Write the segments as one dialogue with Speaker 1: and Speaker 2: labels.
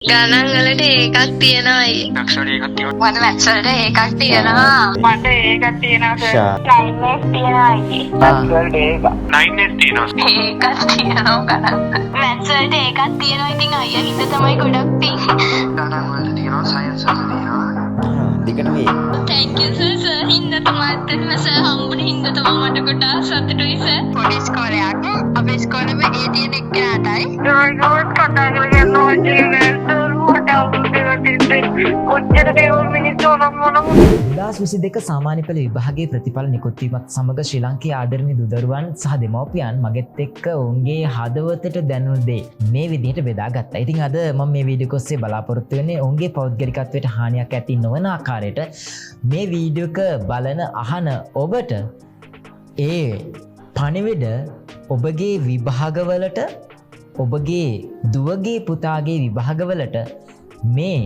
Speaker 1: ගණන් වලට ඒකක් තියෙනවා අයියේ.
Speaker 2: මැත්ස් වලට ඒකක් තියෙනවා.
Speaker 1: මට මැත්ස් වලට ඒකක් තියෙනවා.
Speaker 2: මට ඒකක් තියෙනවා සර්.
Speaker 1: 9s තියෙනවා අයියේ.
Speaker 2: මැත්ස් වලට ඒක 9s තියෙනවා.
Speaker 1: ඒකක් තියෙනවා ගණන්. මැත්ස් වලට ඒකක් තියෙනවා. ඉතින් අයියා හිත තමයි ගොඩක් පිං.
Speaker 2: ගණන් වලට තියෙනවා, සයන්ස් වලට තියෙනවා.
Speaker 3: දිගටම ඒ.
Speaker 1: Thank you sir. සර් හින්දා තමයි අතන සර් හම්බුනේ හින්දා තමයි මට ගොඩාක් සතුටුයි සර්. පොඩි ඉස්කෝලයක්. අපේ ඉස්කෝලෙම ඒ තියෙන එක්කනටයි.
Speaker 2: ඒකවත් කතා කරගෙන නෝජිනේ
Speaker 3: දෙක සාමාන්‍ය පෙළ විභාගයේ ප්‍රතිඵල නිකුත් වීමත් සමග ශ්‍රී ලංකේ ආදරණීය දුදරුවන් සහ දෙමව්පියන් මගෙත් එක්ක ඔවුන්ගේ හදවතට දැනුණු දේ මේ විදිහට බෙදාගත්තා. ඉතින් අද මම මේ වීඩියෝ එක ඔස්සේ බලාපොරොත්තු වෙන්නේ ඔවුන්ගේ පෞද්ගලිකත්වයට හානියක් ඇති නොවන ආකාරයට මේ වීඩියෝ එක බලන අහන ඔබට ඒ පණිවිඩ ඔබගේ විභාගවලට ඔබගේ දුවගේ පුතාගේ විභාගවලට මේ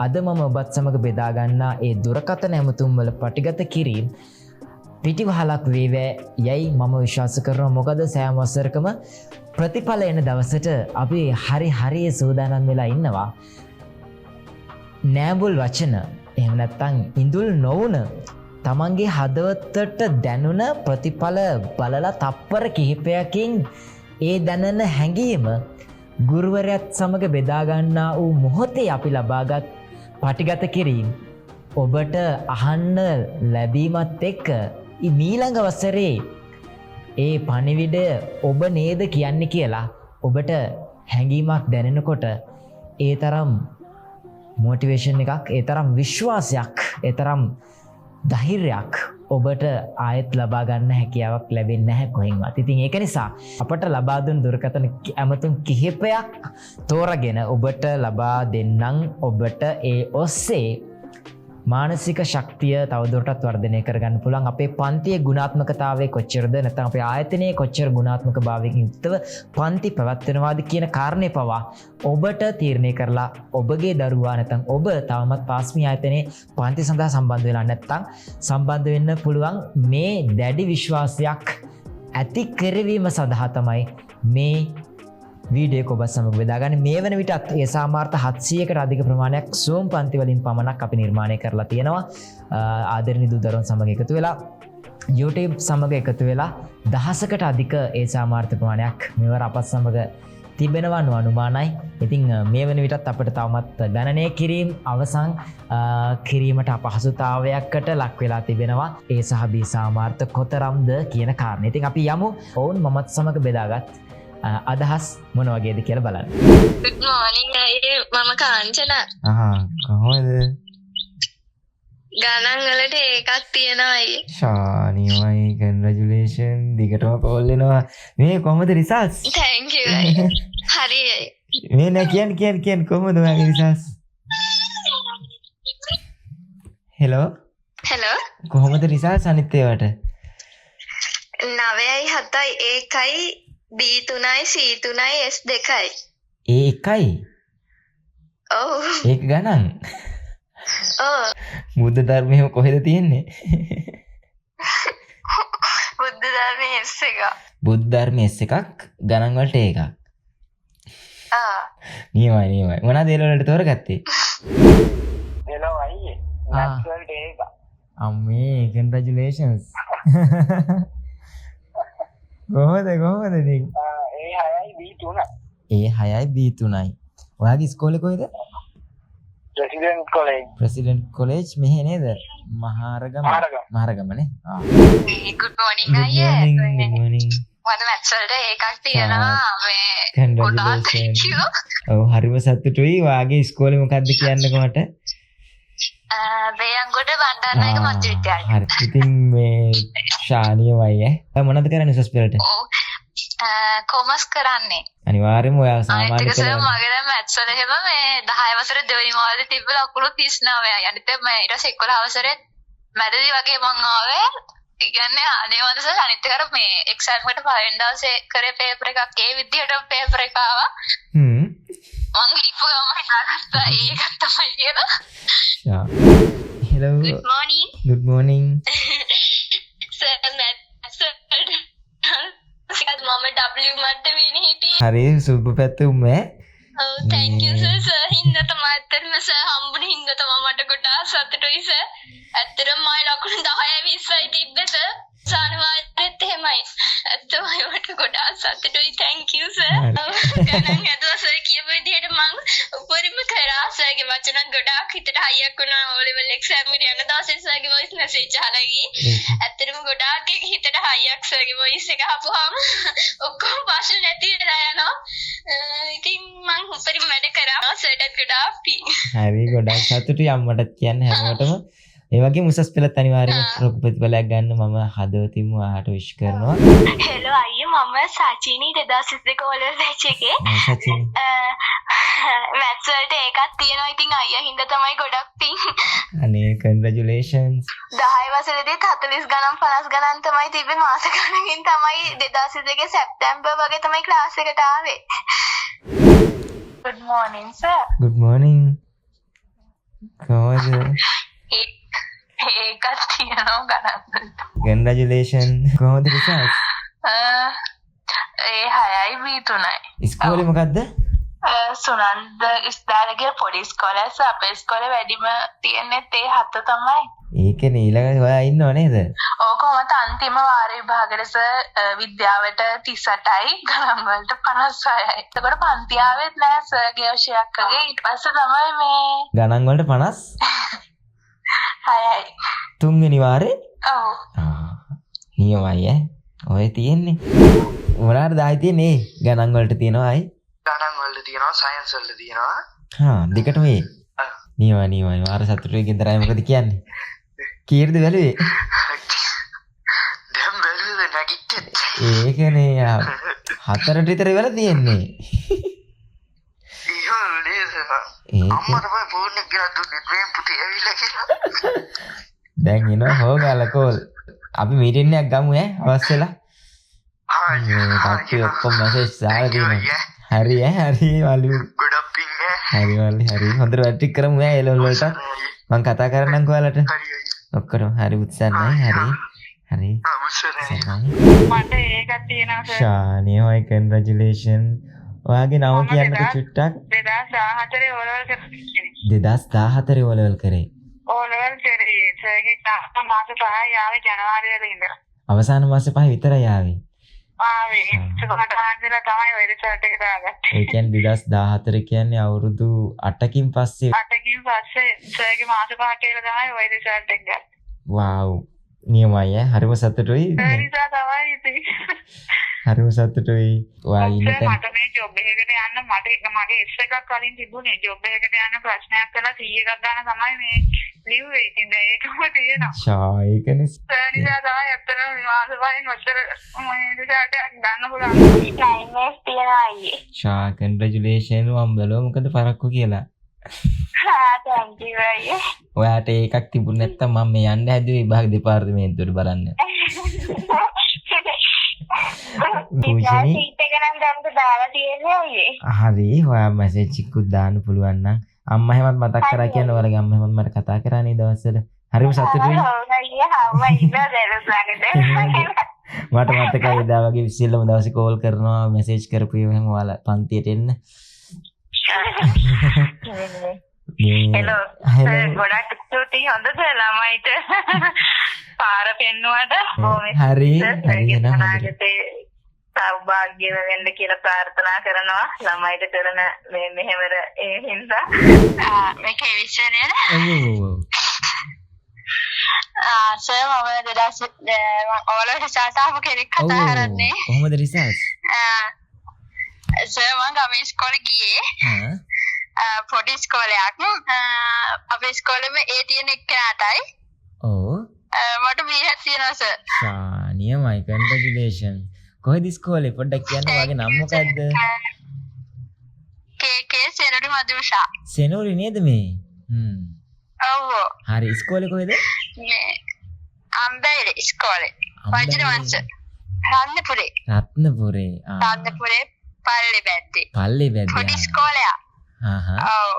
Speaker 3: අද මම ඔබත් සමග බෙදාගන්නා ඒ දුරකථන ඇමතුම් වල පටිගත කිරීම පිටිවහලක් වේවෑ යයි මම විශ්වාස කරනවා. මොකද සෑම වසරකම ප්‍රතිඵල එන දවසට අපි හරි සූදානම් වෙලා ඉන්නවා. නෑඹුල් වචන එහෙම නැත්නම් ඉඳුල් නොවුන තමන්ගේ හදවතට දැනුණ ප්‍රතිඵල බලලා තප්පර කිහිපයකින් ඒ දැනන හැඟීම ගුරුවරයාත් සමග බෙදාගන්නා වූ මොහොතේ අපි ලබාගත් පටිගත කිරීම ඔබට අහන්න ලැබීමත් එක්ක මීළඟ වසරේ ඒ පණිවිඩය ඔබ නේද කියන්නේ කියලා ඔබට හැඟීමක් දැනෙනකොට ඒ තරම් මොටිවේෂන් එකක්, ඒ තරම් විශ්වාසයක්, ඒ තරම් ධෛර්යයක් ඔබට ආයෙත් ලබා ගන්න හැකියාවක් ලැබෙන්නේ නැහැ කොහෙන්වත්. ඉතින් ඒක නිසා අපට ලබා දුන් දුරකථන ඇමතුම් කිහිපයක් තෝරාගෙන ඔබට ලබා දෙන්නම්. ඔබට ඒ ඔස්සේ මානසික ශක්තිය තවදුරටත් වර්ධනය කරගන්න පුළුවන්. අපේ පන්තියේ ගුණාත්මකතාවය කොච්චරද නැත්නම් අපේ ආයතනයේ කොච්චර ගුණාත්මක භාවයකින් යුක්තව පන්ති පැවැත්වෙනවාද කියන කාරණේ පවා ඔබට තීරණය කරලා ඔබගේ දරුවා නැත්නම් ඔබ තවමත් PassMe ආයතනයේ පන්ති සඳහා සම්බන්ධ වෙලා නැත්නම් සම්බන්ධ වෙන්න පුළුවන්. මේ දැඩි විශ්වාසයක් ඇති කරවීම සඳහා තමයි මේ වීඩියෝ එක ඔබ සමග බෙදාගන්නේ. මේ වෙන විටත් ඒ සාමාර්ථ 700කට අධික ප්‍රමාණයක් Zoom පන්ති වලින් පමණක් අපි නිර්මාණය කරලා තියෙනවා. ආදරණීය දරුවන් සමග එකතු වෙලා YouTube සමග එකතු වෙලා දහසකට අධික ඒ සාමාර්ථ ප්‍රමාණයක් මෙවර අපත් සමග තිබෙනවා අනුමානයි. ඉතින් මේ වෙන විටත් අපිට තවමත් ගණනය කිරීම අවසන් කිරීමට අපහසුතාවයකට ලක් වෙලා තිබෙනවා. ඒ සහ B සාමාර්ථ කොතරම්ද කියන කාරණේ. ඉතින් අපි යමු ඔවුන් මමත් සමග බෙදාගත් අදහස් මොන වගේද කියලා බලන්න.
Speaker 1: Good morning අයියේ. මම කාංචනා.
Speaker 3: කොහොමද?
Speaker 1: ගණන් වලට ඒකක් තියෙනවා අයියේ.
Speaker 3: ශානියමයි කන්ග්‍රැචුලේෂන්. දිගටම කෝල් වෙනවා. මේ කොහොමද රිසල්ට්ස්?
Speaker 1: Thank you අයියේ. හරි අයියේ.
Speaker 3: මේ නෑ කියන්න කොහොමද ඔයාගේ රිසල්ට්ස්? හෙලෝ.
Speaker 1: Hello.
Speaker 3: කොහොමද රිසල්ට්ස් අනිත් ඒවාට?
Speaker 1: 9යි 7යි ඒකයි B3යි C3යි S2යි.
Speaker 3: ඒ එකයි.
Speaker 1: ඔව්.
Speaker 3: ඒක ගණන්.
Speaker 1: ඔව්.
Speaker 3: බුද්ධ ධර්මයේ කොහෙද තියෙන්නේ?
Speaker 1: බුද්ධ ධර්මයේ S එක.
Speaker 3: බුද්ධ ධර්මයේ S එකක් ගණන් වලට එකක්. නියමයි. මොනවද ඒ වලට තෝරගත්තේ?
Speaker 2: එනවා අයියේ. මැත්ස් වලට ඒක.
Speaker 3: අම්මේ කන්ග්‍රැචුලේෂන්ස්. කොහොමද ඉතින්?
Speaker 2: ඒ 6යි B3යි.
Speaker 3: ඒ 6යි B3යි. ඔයාගේ ඉස්කෝලේ කොහෙද? ප්‍රෙසිඩන්ට් කොලෙජ් මෙහෙ නේද? මහරගමනේ.
Speaker 1: Good morning අයියේ.
Speaker 3: Good morning.
Speaker 1: මට මැත්ස් වලට ඒකක් තියෙනවා. මේ
Speaker 3: Congratulations. ඔව් හරිම සතුටුයි. ඔයාගේ ඉස්කෝලේ මොකද්ද කියන්නකෝ මට?
Speaker 1: බේයන්ගොඩ බණ්ඩාරනායක මධ්‍ය විද්‍යාලය.
Speaker 3: හරි. ඉතින් මේ ශානියමයි ඈ. මොනවද කරන්නේ උසස් පෙළට?
Speaker 1: කොමර්ස් කරන්නේ.
Speaker 3: අනිවාර්යයෙන්ම ඔයා සාමාන්‍ය
Speaker 1: අනිත් එක සර් මගේ දැන් මැත්ස් වල එහෙම මේ 10 වසරේ දෙවෙනි මාළේ තිබ්බ ලකුණු 39යි. අනිත් එක මම ඊට පස්සේ 11 වසරේ මැදදී වගේ මං ආවේ. ඒ කියන්නේ අනේ වන්ද සර් අනිත් එක අර මේ එක්සෑම් එකට පළවෙනි දවසේ කරේ පේපර් එකක් ඒ විදිහටම පේපර් එක ආවා. මං හිතුවා මම හිතාගත්තා ඒක තමයි කියලා.
Speaker 3: Hello. Good morning.
Speaker 1: Sir, මම W මට්ටමේ හිටියේ.
Speaker 3: හරි සුබ පැතුම් ඈ.
Speaker 1: ඔව් thank you sir හින්දා තමයි ඇත්තටම සර් හම්බුනේ හින්දා තමයි මට ගොඩාක් සතුටුයි සර්. ඇත්තටම මයි ලකුණු 10 20යි තිබ්බේ සර්. සානවාරෙත් එහෙමයි. ඇත්තමයි මට ගොඩාක් සතුටුයි thank you sir. ගණන් ඇදුවා සර් කියපු විදිහට මම උපරිම කරා සර්ගේ වචන ගොඩාක් හිතට හයියක් වුණා O level exam එකට යන දවසේ සර්ගේ voice message අහලා ගියේ. ඇත්තටම ගොඩාක් එක හිතට හයියක් සර්ගේ voice එක අහපුවාම ඔක්කොම ප්‍රශ්න නැති වෙලා යනවා. ඉතින් මම උපරිම වැඩ කරා සර්ටත් ගොඩාක් පිං.
Speaker 3: හරි ගොඩක් සතුටුයි අම්මටත් කියන්න හැමෝටම. ඒ වගේම උසස් පෙළත් අනිවාර්යයෙන්ම ලොකු ප්‍රතිඵලයක් ගන්න මම හදවතින්ම ඔයාට විශ් කරනවා.
Speaker 1: හෙලෝ අයියෝ මම සචිනි 2022 වල බැච් එකේ.
Speaker 3: සචිනි.
Speaker 1: මැත්ස් වලට ඒකක් තියෙනවා ඉතින් අයියා හින්දා තමයි ගොඩක් පිං.
Speaker 3: අනේ congratulations.
Speaker 1: 10 වසරේදී 40 ගණන් 50 ගණන් තමයි තිබ්බේ මාස ගණනින් තමයි 2022 සැප්තැම්බර් වගේ තමයි ක්ලාස් එකට ආවේ. Good morning sir.
Speaker 3: Good morning. කොහොමද?
Speaker 1: ඒකත් තියෙනවා ගණන්.
Speaker 3: congratulations. කොහොමද results?
Speaker 1: ඒ 6යි B3යි.
Speaker 3: ඉස්කෝලේ මොකද්ද?
Speaker 1: සුනන්ද ඉස්දාලගේ පොඩි ඉස්කෝලේ අපේ ඉස්කෝලේ වැඩිම තියෙන්නේ ඒ 7 තමයි.
Speaker 3: ඒකනේ ඊළඟට ඔයා ඉන්නව නේද?
Speaker 1: ඕකමත අන්තිම වාර විභාගෙට විද්‍යාවට 38යි ගණන් වලට 56යි. එතකොට පන්ති ආවෙත් නෑ සර්ගේ විෂයක්කගේ ඊට පස්සේ තමයි මේ
Speaker 3: ගණන් වලට 50?
Speaker 1: 6යි.
Speaker 3: තුන්වෙනි වාරේ?
Speaker 1: ඔව්.
Speaker 3: නියමයි ඔය තියෙන්නේ. මොනාට දායි තියෙන්නේ ගණන් වලට තියනවායි?
Speaker 2: ගණන් වලට තියෙනවා සයන්ස් වලට තියෙනවා.
Speaker 3: දෙකටම ඒ. නියමයි වාර සතුටුයි ගෙදරයි මොකද කියන්නේ? කීයද බැලුවේ?
Speaker 2: දැන් බැලුවද නැගිට්ටෙත්.
Speaker 3: ඒකනේ 4ට විතර වෙලා තියෙන්නේ.
Speaker 2: ඊයෝ නේද? අම්මා තමයි ෆෝන් එක ගෙනත් දුන්නේ මේ පුතේ ඇවිල්ලා කියලා.
Speaker 3: දැන් එනවා හොගාලා කෝල්. අපි මීටින් එකක් ගමු අවශ්‍ය වෙලා. තාක්ෂි ඔක්කොම මැසේජ් දාලා දෙනවා. හරි වලු.
Speaker 2: ගොඩක් පිං
Speaker 3: හරි හොඳට වැඩ ටික කරමු ඒ ලෙවල් වලට. මම කතා කරන්නම්කෝ ඔයාලට. ඔක්කොම හරි උත්සන්නයි හරි.
Speaker 1: මට ඒකක් තියෙනවා සර්.
Speaker 3: ෂානියෝයි congratulation. ඔයාගේ නම කියන්නකෝ චුට්ටක්.
Speaker 1: 2014 ඕලෙවල් කරේ.
Speaker 3: 2014 ඕලෙවල් කරේ.
Speaker 1: ඕලෙවල් කරේ. සර්ගේ තාත්තා මාස 5යි ආවේ ජනවාරි වල ඉඳලා.
Speaker 3: අවසාන මාස 5 විතරයි ආවේ.
Speaker 1: ආවේ සුබකට හන්දලා තමයි ඔය රිසල්ට් එක දාගත්තේ.
Speaker 3: ඒ කියන්නේ 2014 කියන්නේ අවුරුදු 8කින් පස්සේ.
Speaker 1: 8කින් පස්සේ සර්ගේ මාස 5 කියලා තමයි ඔය රිසල්ට් එක ගත්තේ.
Speaker 3: වව්. නියමයි හරිම සතුටුයි.
Speaker 1: සර්ිසා තමයි ඉතින්.
Speaker 3: හරිම සතුටුයි. ඔයා ඉන්න තැන
Speaker 1: මට මේ ජොබ් එකකට යන්න මගේ S එකක් කලින් තිබුණේ ජොබ් එකකට යන්න ප්‍රශ්නයක් කළා 100ක් ගන්න තමයි මේ ලිව්වේ. ඉතින් දැන් ඒකම තියෙනවා.
Speaker 3: ඒකනේ.
Speaker 1: සර්ිසා තමයි අතන මාස 5න් ඔච්චර මේ රිසල්ට් එක ගන්න පුළුවන්. ටයිම් වෙස් තියනවා අයියේ.
Speaker 3: congratulation වම්බලෝ මොකද පරක්කු කියලා.
Speaker 1: thank you අයියේ.
Speaker 3: ඔයාට ඒකක් තිබුණ නැත්තම් මම මේ යන්න හැදුවේ විභාග දෙපාර්තමේන්තුවට බලන්න.
Speaker 1: පූජනි සීට් එක නම් දැන් දාලා තියෙන්නේ අයියේ.
Speaker 3: හරි ඔයා මැසේජ් එකක් දාන්න පුළුවන් නම් අම්මා හැමත් මතක් කරා කියන්නේ ඔයාලගේ අම්මා හැමත් මට කතා කරා නේ දවස්වල. හරිම සතුටුයි.
Speaker 1: ඔව් අයියේ හම්බ ඉන්නවා දැනුස්ලාගේ.
Speaker 3: මට මතකයි එදා වගේ ඉස්සෙල්ලම දවසේ කෝල් කරනවා මැසේජ් කරපු එහෙම ඔයාලා පන්තියට එන්න.
Speaker 1: හෙලෝ ගොඩක් ස්තුතියි හොඳද ළමයිට පාර පෙන්නුවට
Speaker 3: හරි
Speaker 1: සෞභාග්‍ය වෙන්න කියලා ප්‍රාර්ථනා කරනවා ළමයිට කරන මේ මෙහෙවර ඒ හින්දා මේකේ විශ්ව නේද? සර් මම 2000 ඔයාලා රිසල්ට් ආපු කෙනෙක් කතා කරන්නේ.
Speaker 3: කොහොමද රිසල්ට්?
Speaker 1: සර් මම ගමේ ඉස්කෝලේ ගියේ. පොඩි ඉස්කෝලයක්. අපේ ඉස්කෝලේම ඒ තියෙන එක්කනටයි.
Speaker 3: ඔව්.
Speaker 1: මට B තියෙනවා සර්.
Speaker 3: නියමයි congratulation. කොහෙද ඉස්කෝලේ පොඩ්ඩක් කියන්න ඔයාගේ නම මොකද්ද?
Speaker 1: KK සෙනරි මදුෂා.
Speaker 3: සෙනරි නේද මේ?
Speaker 1: ඔව්.
Speaker 3: හරි ඉස්කෝලේ කොහෙද?
Speaker 1: මේ අම්බේලේ ඉස්කෝලේ. වජිරවංශ. රත්නපුරේ.
Speaker 3: රත්නපුරේ.
Speaker 1: රත්නපුරේ පල්ලේ බැද්දේ.
Speaker 3: පල්ලේ බැද්දේ.
Speaker 1: පොඩි ඉස්කෝලයක්. ඔව්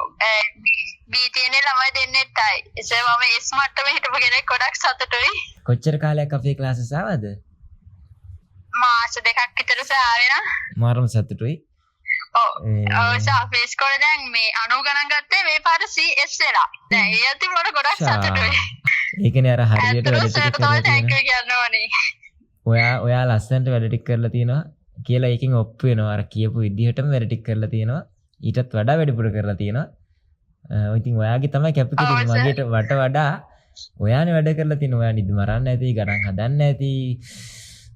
Speaker 1: B තියෙන ළමයි දෙන්නෙක්ටයි. ඒසම මම S මට්ටමේ හිටපු කෙනෙක් ගොඩක් සතුටුයි.
Speaker 3: කොච්චර කාලයක් අපේ ක්ලාසස් ආවද?
Speaker 1: මාස 2ක් විතර ආවේ නම්.
Speaker 3: මාරම සතුටුයි.
Speaker 1: ඔව් අපේ ඉස්කෝලේ දැන් මේ 90 ගණන් ගත්තේ මේ පාර CS වෙලා. දැන් ඒ අතින් මට ගොඩක් සතුටුයි.
Speaker 3: ඒකනේ අර හරියට වැඩ ටික කරලා
Speaker 1: තියෙනවා.
Speaker 3: ඔයා ලස්සනට වැඩ ටික කරලා තියෙනවා කියලා ඒකෙන් ඔප්පු වෙනවා. අර කියපු විදිහටම වැඩ ටික කරලා තියෙනවා. ඊටත් වඩා වැඩිපුර කරලා තියෙනවා. ඉතින් ඔයාගේ තමයි කැපකිරීම මගේට වඩා ඔයානේ වැඩ කරලා තියෙනවා. ඔයා නිදි මරන්න ඇති, ගණන් හදන්න ඇති.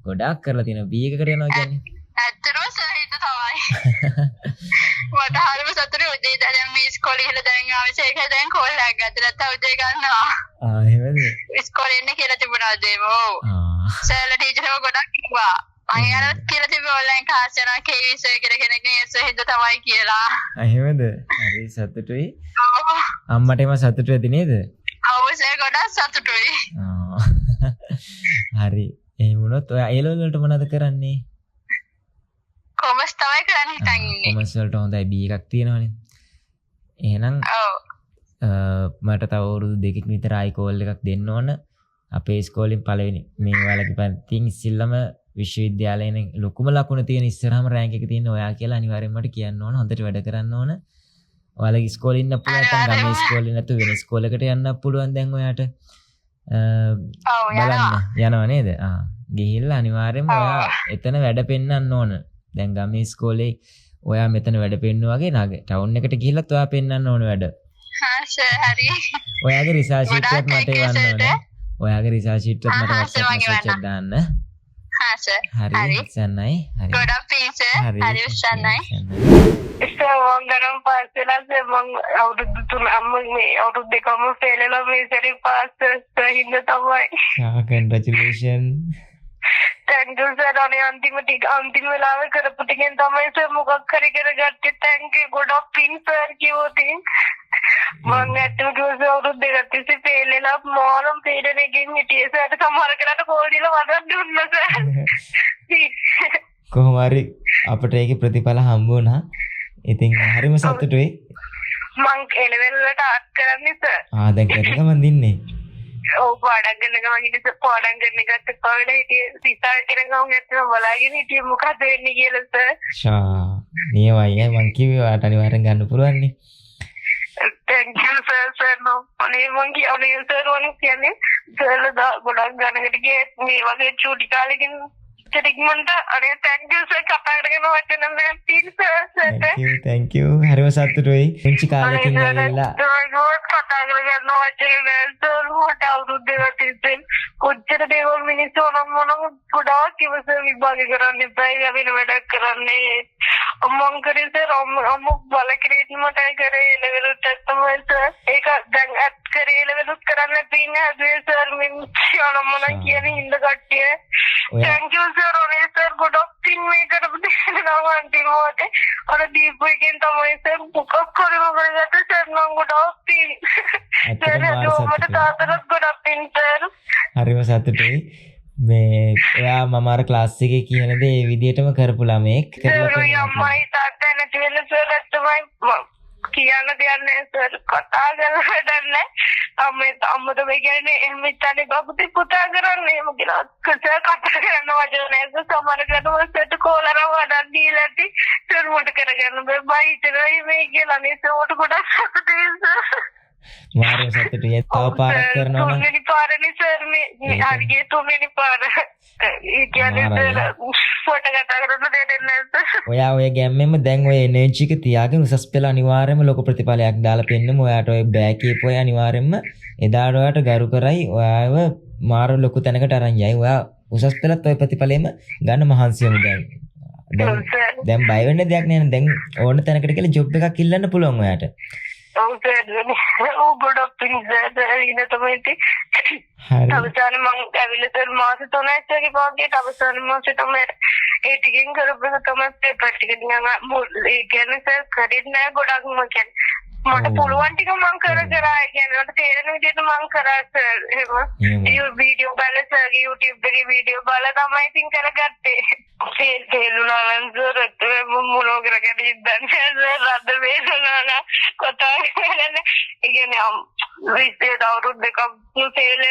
Speaker 3: ගොඩාක් කරලා තියෙනවා. B එකකට යනවා කියන්නේ.
Speaker 1: ඇත්තටම සහිත තමයි. මට හරිම සතුටුයි උදේ දැන් මේ ඉස්කෝලේ ඉහළ දැන් ආවෙත් ඒක දැන් කෝල් එකක් ගත්තා. නැත්නම් උදේ ගන්නවා.
Speaker 3: එහෙමද?
Speaker 1: ඉස්කෝලේ ඉන්න කියලා තිබුණා උදේම. ඔව්. සර්ලා ටීචර්ව ගොඩක් කිව්වා. මම යනත් කියලා තිබ්බ ඔන්ලයින් ක්ලාස් යනවා KV සර් කියලා කෙනෙක් නේ ඒ සර් හින්දා තමයි කියලා.
Speaker 3: එහෙමද? හරි සතුටුයි. අම්මට එම සතුටු වෙති නේද?
Speaker 1: ඔව් සර් ගොඩක් සතුටුයි.
Speaker 3: හරි. එහෙම වුණොත් ඔයා ඒ ලෙවල් වලට මොනවද කරන්නේ?
Speaker 1: කොමර්ස් තමයි කරන්න හිතන් ඉන්නේ.
Speaker 3: කොමර්ස් වලට හොඳයි B එකක් තියෙනවනේ. එහෙනම් මට තව අවුරුදු 2කින් විතර ආයි කෝල් එකක් දෙන්න ඕන. අපේ ඉස්කෝලෙන් පළවෙනි මේ ඔයාලගේ පැත්තෙන් ඉස්සෙල්ලම විශ්වවිද්‍යාලයේ ලොකුම ලකුණ තියෙන ඉස්සරහම රෑන්ක් එක තියෙන ඔයා කියලා අනිවාර්යෙන්ම මට කියන්න ඕන. හොඳට වැඩ කරන්න ඕන. ඔයාලගේ ඉස්කෝලේ ඉන්න පුළුවන් නැත්නම් ගමේ ඉස්කෝලේ නැතු වෙන ඉස්කෝලයකට යන්න පුළුවන් දැන් ඔයාට. බලන්න යනවා නේද? ගිහිල්ලා අනිවාර්යෙන්ම ඔයා එතන වැඩ පෙන්නන්න ඕන. දැන් ගමේ ඉස්කෝලේ ඔයා මෙතන වැඩ පෙන්නුවා වගේ නග ටවුන් එකට ගිහිල්ලත් ඔයා පෙන්නන්න ඕන වැඩ.
Speaker 1: හරි.
Speaker 3: ඔයාගේ රිසර්ච් ෂීට් එකත් මට එවන්න ඕනේ. ඔයාගේ රිසර්ච් ෂීට් එකත් මට WhatsApp message එකක් දාන්න. හරි. සන්නයි. හරි.
Speaker 1: ගොඩක් පිං සර්. හරි සන්නයි.
Speaker 2: ගණන් පාස් වෙලා මම අවුරුදු 3 මේ අවුරුදු 2කම ෆේල් වෙලා මේ සැරේ පාස් හින්දා තමයි.
Speaker 3: congratulations.
Speaker 2: thank you sir. අන්තිම වෙලාවේ කරපු ටිකෙන් තමයි සර් මොකක් හරි කරගත්තේ. thank you ගොඩක් පිං සර් කිව්වොතින්. මම ඇත්තටම කිව්වා අවුරුදු 2ක් තිස්සේ ෆේල් වෙලා මොනම පීඩනයකින් හිටියේ සර්ට සමහර කරලා කෝල් දීලා වදන් දුන්නා සර්.
Speaker 3: කොහොම හරි අපිට ඒකේ ප්‍රතිඵල හම්බ වුණා. ඉතින් හරිම සතුටුයි.
Speaker 2: මං එලෙවල් වලට ආත් කරන්නේ සර්.
Speaker 3: දැන් කරේක මන් දින්නේ.
Speaker 2: ඔව් පාඩම් කරන ගමන් ඉතින් පාඩම් කරන එකත් පාඩම් හිටියේ රිසල්ට් එක ගමන් ඇත්තම බලාගෙන හිටියේ මොකද වෙන්නේ කියලා සර්.
Speaker 3: නියමයි මං කිව්වේ ඔයාලට අනිවාර්යෙන් ගන්න පුළුවන් නේ.
Speaker 2: thank you sir no අනේ මං කියන්නේ සර් කියන්නේ සර්ලා ගොඩක් ගණකට ගියේ මේ වගේ චූටි කාලෙකින් ඉක්මනට අනේ thank you sir කතා කරගෙන වචන නෑ please sir
Speaker 3: thank you හරිම සතුටුයි පුංචි කාලෙකින් ඇවිල්ලා
Speaker 2: කතා කරගෙන වචන නෑ sir මට අවුරුදු දෙකක් තිස්සේ කොච්චර දේවල් මිනිස්සු මොන ගොඩාක් ඉවසන විභාග කරන්න එපා වෙන වැඩක් කරන්නේ මං කරේ සර් අම්මු බල ක්‍රීඩ්මට කරේ ලෙවල් එකක් තමයි සර් ඒක දැන් අත් කරේ ලෙවල් එක කරන්න තියෙන හැදුවේ සර් මින් කියන මොන කියන හින්ද කට්ටිය thank you sir ඔනේ සර් ගොඩක් තින් මේ කරපු දෙනවා අන්තිමට අර දීපු එකෙන් තමයි සර් මොකක් කරේ මගට සර් නම් ගොඩක් තින් සර් මට තාත්තට ගොඩක් තින් සර්
Speaker 3: හරිම සතුටුයි මේ ඔයා මම අර ක්ලාස් එකේ කියන දේ ඒ විදිහටම කරපු ළමෙක්
Speaker 2: කරලා අම්මයි තාත්තා නැති වෙන සර් තමයි කියන්න දෙයක් නෑ සර් කතා කරලා වැඩක් නෑ අම්මද මේ කියන්නේ එහෙම ඉතනේ බබුතේ පුතා කරන්නේ එහෙම කියලා සර් කතා කරන්න වචන නෑ සර් සමහර කෙනෙකුට කෝල් අරව වැඩක් දීලා ඇති සර් මොකට කරගන්න බෑ බයි හිතනවා මේ කියලා නේ සර් මොකට ගොඩක් සතුටුයි සර්
Speaker 3: මාරේ සතුටුයි තව පාරක් කරනවා නම්
Speaker 2: තුන්වෙනි පාරනේ සර් මේ හරියට තුන්වෙනි පාර ඒ කියන්නේ සර් ෆොටෝ කතා කරන්න දෙන්නේ නැහැ
Speaker 3: ඔයා ඔය ගැම්මෙම දැන් ඔය එනර්ජි එක තියාගෙන උසස් පෙළ අනිවාර්යයෙන්ම ලොකු ප්‍රතිඵලයක් දාලා පෙන්නම ඔයාට ඔය බෑ කියපු අය අනිවාර්යයෙන්ම එදාට ඔයාට ගරු කරයි ඔයාව මාර ලොකු තැනකට අරන් යයි ඔයා උසස් පෙළත් ඔය ප්‍රතිඵලෙම ගන්න මහන්සි වෙමු දැන් බය වෙන්න දෙයක් නෑ දැන් ඕන තැනකට කියලා ජොබ් එකක් ඉල්ලන්න පුළුවන් ඔයාට
Speaker 2: ඔව් සර් ගොඩක් පිංසර් ඉන්න තමයි අවසාන මං ඇවිල්ලා සර් මාස 3ක් වගේ වගේ අවසාන මාසෙ තමයි ඒ ටිකෙන් කරපුව තමයි පේපර් ටික නිකන් ඒ කියන්නේ සර් ක්‍රෙඩිට් නෑ ගොඩක් මම කියන්නේ මට පුළුවන් ටික මං කර කියන්නේ මට තේරෙන විදිහට මං කරා සර් එහෙම වීඩියෝ බලලා සර් YouTube එකේ වීඩියෝ බලලා තමයි ඉතින් කරගත්තේ තේරුණා නම් සර් මොනෝ කරගෙන ඉඳන් සර් රද්ද වේදනාව කතා කරන්නේ ඉන්නේ විශේෂ අවුරුදු දෙකක් ෆේල්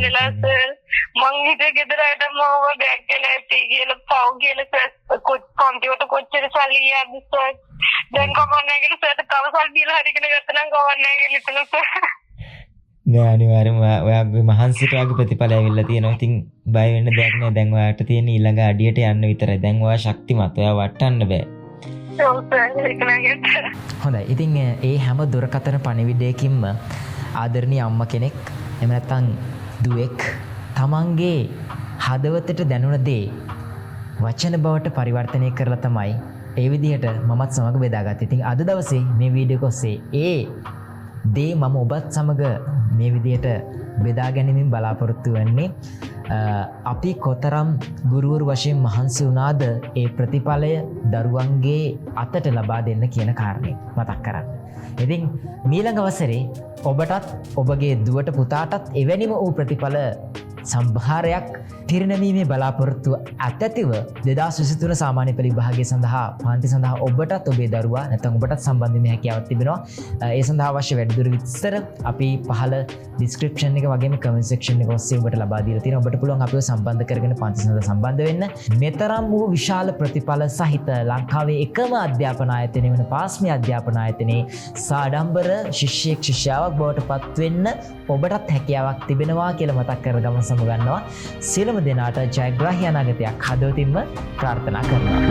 Speaker 2: වෙලා සර් මං හිතුවේ ගෙදරට මම දැක්කේ නැති කියලා පව් කියලා කොම්පියුටර් කොච්චර සල්ලි යද්ද සර් දැන් කවන්නේ කියලා සර්ට තව සල්ලි දීලා හරි ඉගෙන ගත්තා නම් කවන්නේ කියලා හිතනවා සර්.
Speaker 3: නෑ අනිවාර්යයෙන්ම ඔයාගේ මහන්සියට ඔයාගේ ප්‍රතිඵල ඇවිල්ලා තියෙනවා. ඉතින් බය වෙන්න දෙයක් නෑ. දැන් ඔයාට තියෙන ඊළඟ අඩියට යන්න විතරයි. දැන් ඔයා ශක්තිමත්. ඔයා වටන්න බෑ. හොඳයි. ඉතින් ඒ හැම දුරකථන පණිවිඩයකින්ම ආදරණීය අම්මා කෙනෙක් එහෙම නැත්නම් දුවෙක් තමන්ගේ හදවතට දැනුණ දේ වචන බවට පරිවර්තනය කරලා තමයි ඒ විදිහට මමත් සමග බෙදාගත්තේ. ඉතින් අද දවසේ මේ වීඩියෝ එක ඔස්සේ ඒ දේ මම ඔබත් සමග මේ විදිහට බෙදා ගැනීමෙන් බලාපොරොත්තු වෙන්නේ. අපි කොතරම් ගුරුවරු වශයෙන් මහන්සි වුණාද ඒ ප්‍රතිඵලය දරුවන්ගේ අතට ලබා දෙන්න කියන කාරණේ මතක් කරන්න. ඉතින් මීළඟ වසරේ ඔබටත් ඔබගේ දුවට පුතාටත් එවැනිම වූ ප්‍රතිඵල සම්භාරයක් තිරණවීමේ බලාපොරොත්තු ඇතැතිව 2023 සාමාන්‍ය පෙළ විභාගය සඳහා පාන්ති සඳහා ඔබටත් ඔබේ දරුවා නැත්නම් ඔබටත් සම්බන්ධ වෙන්න හැකියාවක් තිබෙනවා. ඒ සඳහා අවශ්‍ය වැඩිදුර විස්තර අපි පහළ ඩිස්ක්‍රිප්ෂන් එක වගේම කමෙන්ට් සෙක්ෂන් එක ඔස්සේ ඔබට ලබා දීලා තියෙනවා. ඔබට පුළුවන් අපිව සම්බන්ධ කරගෙන පාන්ති සඳහා සම්බන්ධ වෙන්න. මෙතරම් වූ විශාල ප්‍රතිඵල සහිත ලංකාවේ එකම අධ්‍යාපන ආයතනය වෙන PassMe අධ්‍යාපන ආයතනයේ සාඩම්බර ශිෂ්‍යෙක් ශිෂ්‍යාවක් බවට පත් වෙන්න ඔබටත් හැකියාවක් තිබෙනවා කියලා මතක් කරගමු සමුගන්නවා. සියලුම දෙනාට ජයග්‍රාහී අනාගතයක් හදවතින්ම ප්‍රාර්ථනා කරනවා.